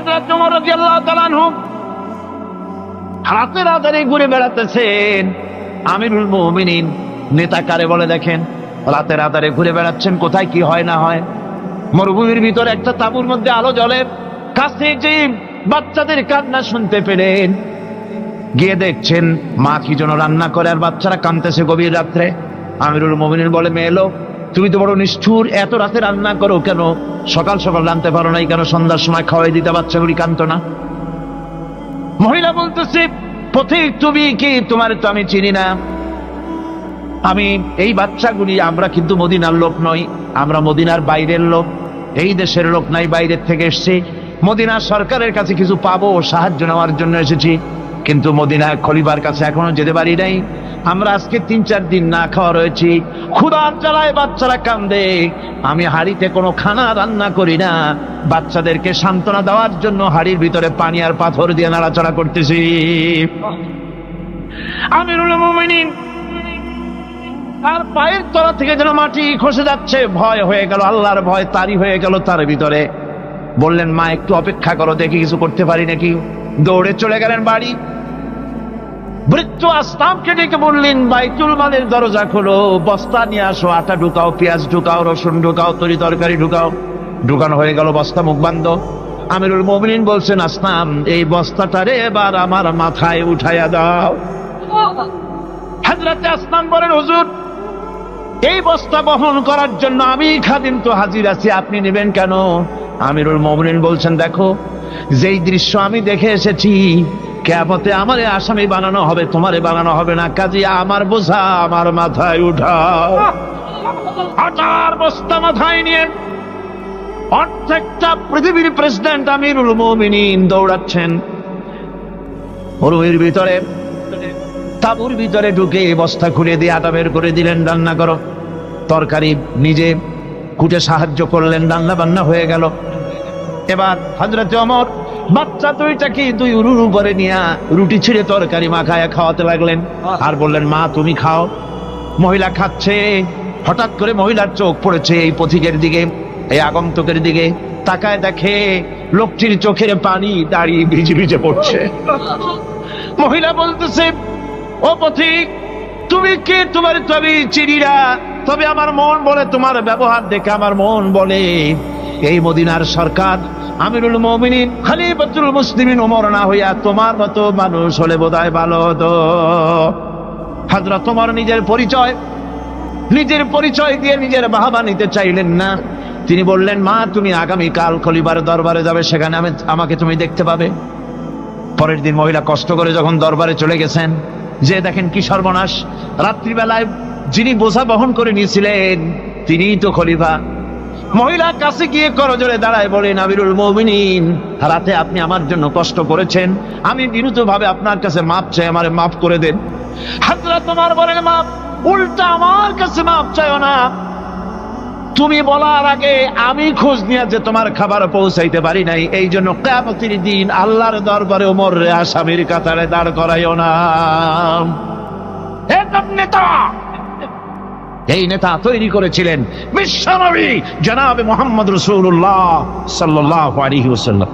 হযরত ওমর রাদিয়াল্লাহু তাআলা আনহু রাতের আধারে ঘুরে বেড়াতেছেন। আমিরুল মুমিনিন নেতা কারে বলে দেখেন, রাতের আধারে ঘুরে বেড়াচ্ছেন, কোথায় কি হয় না হয়। মরুভূমির ভিতরে একটা তাঁবুর মধ্যে আলো জ্বলে, কাছে যে বাচ্চাদের কান্না শুনতে পেলেন, গিয়ে দেখছেন মা কি যেন রান্না করে আর বাচ্চারা কাঁদতেছে গভীর রাত্রে। আমিরুল মুমিনিন বলে, মেয়ে এলো, তুমি তো বড় নিষ্ঠুর, এত রাতে রান্না করো কেন? সকাল সকাল রাঁধতে পারো নাই কেন? সন্ধ্যার সময় খাওয়াই দিতে, বাচ্চাগুলি কাঁদতো না। মহিলা বলতেছে, পথিক তুমি কি? তোমার তো আমি চিনি না। আমি এই বাচ্চাগুলি, আমরা কিন্তু মদিনার লোক নই, আমরা মদিনার বাইরের লোক, এই দেশের লোক নাই, বাইরের থেকে এসেছি। মদিনার সরকারের কাছে কিছু পাবো, সাহায্য নেওয়ার জন্য এসেছি, কিন্তু মদিনার খলিফার কাছে এখনো যেতে পারি নাই। আমরা আজকে 3-4 দিন না খাওয়া রয়েছি, ক্ষুধার জ্বালায় বাচ্চারা কান্দে। আমি হাড়িতে কোনো খানা রান্না করি না, বাচ্চাদেরকে সান্ত্বনা দেওয়ার জন্য হাড়ির ভিতরে পানি আর পাথর দিয়ে নাড়াচাড়া করতেছি। আমিরুল মুমিনিন তার পায়ের তলা থেকে যেন মাটি খসে যাচ্ছে, ভয় হয়ে গেল, আল্লাহর ভয় তারই হয়ে গেল তার ভিতরে। বললেন, মা একটু অপেক্ষা করো, দেখি কিছু করতে পারি নাকি। দৌড়ে চলে গেলেন বাড়ি। বৃদ্ধ আসলামকে ডেকে বললেন, বাইতুল মালের দরজা খোলো, বস্তা নিয়ে আসো, আটা ঢুকাও, পেঁয়াজ ঢুকাও, রসুন ঢুকাও, তরি তরকারি ঢুকাও। ঢুকানো হয়ে গেল, বস্তা মুখ বান্ধ। আমিরুল মুমিনিন বলছেন, আসলাম এই বস্তাটারে এবার আমার মাথায় উঠাইয়া দাও। হযরত আসলাম বলেন, হুজুর এই বস্তা বহন করার জন্য আমি খাদিম তো হাজির আছি, আপনি নেবেন কেন? আমিরুল মুমিনিন বলছেন, দেখো যেই দৃশ্য আমি দেখে এসেছি, কিয়ামতে আমারে আসামি বানানো হবে, তোমারে বানানো হবে না, কাজে আমার বোঝা আমার মাথায় উঠাও। আটার বস্তা মাথায় নিয়ে অর্ধেকটা পৃথিবীর প্রেসিডেন্ট আমিরুল মুমিনিন দৌড়াচ্ছেন। মরুভূমির ভিতরে তাঁবুর ভিতরে ঢুকে বস্তা খুলে দিয়ে আটা বের করে দিলেন, রান্না করো। তরকারি নিজে কুটে সাহায্য করলেন, রান্না বান্না হয়ে গেল। এবার হযরত ওমর বাচ্চা দুইটাকে 2 উরুর উপরে নিয়ে রুটি ছিঁড়ে তরকারি মাখায় খাওয়াতে লাগলেন, আর বললেন, মা তুমি খাও। মহিলা খাচ্ছে। হঠাৎ করে মহিলার চোখ পড়েছে এই পথিকের দিকে, এই আগন্তুকের দিকে। তাকায় দেখে লোকটির চোখের পানি দাঁড়িয়ে ভিজে ভিজে পড়ছে। মহিলা বলতেছে, ও পথিক তুমি কে? তোমার তো আমি চিনি না, তবে আমার মন বলে, তোমার ব্যবহার দেখে আমার মন বলে এই মদিনার সরকার আমিরুল মুমিনিন খলিফাতুল মুসলিমিন ওমর না হইয়া তোমার মতো মানুষ হলে বোধহয় ভালো হতো। হযরত ওমর নিজের পরিচয় দিয়ে নিজের বাহবা নিতে চাইলেন না। তিনি বললেন, মা তুমি আগামীকাল খলিফার দরবারে যাবে, সেখানে আমাকে তুমি দেখতে পাবে। পরের দিন মহিলা কষ্ট করে যখন দরবারে চলে গেছেন, যে দেখেন কি সর্বনাশ, রাত্রিবেলায় যিনি বোঝা বহন করে নিয়েছিলেন তিনিই তো খলিফা। মহিলা কাছে গিয়ে করজোড়ে দাঁড়ায় বলেন, আমিরুল মুমিনিন রাতে আপনি আমার জন্য কষ্ট করেছেন, আমি বিনীতভাবে আপনার কাছে মাপ চাই, আমারে মাফ করে দেন। হযরত ওমর বলেন, মাপ? উল্টা আমার কাছে মাপ চাইও না, তুমি বলার আগে আমি খোঁজ নিয়ে যে তোমার খাবার পৌঁছাইতে পারি নাই, এই জন্য কিয়ামতের দিন আল্লাহর দরবারে ওমর রে আসামির কাতারে দাঁড় করাইও না। এই নেতা তৈরি করেছিলেন বিশ্বনবী জনাবে মুহাম্মদ রাসূলুল্লাহ সাল্লাল্লাহু আলাইহি ওয়াসাল্লাম।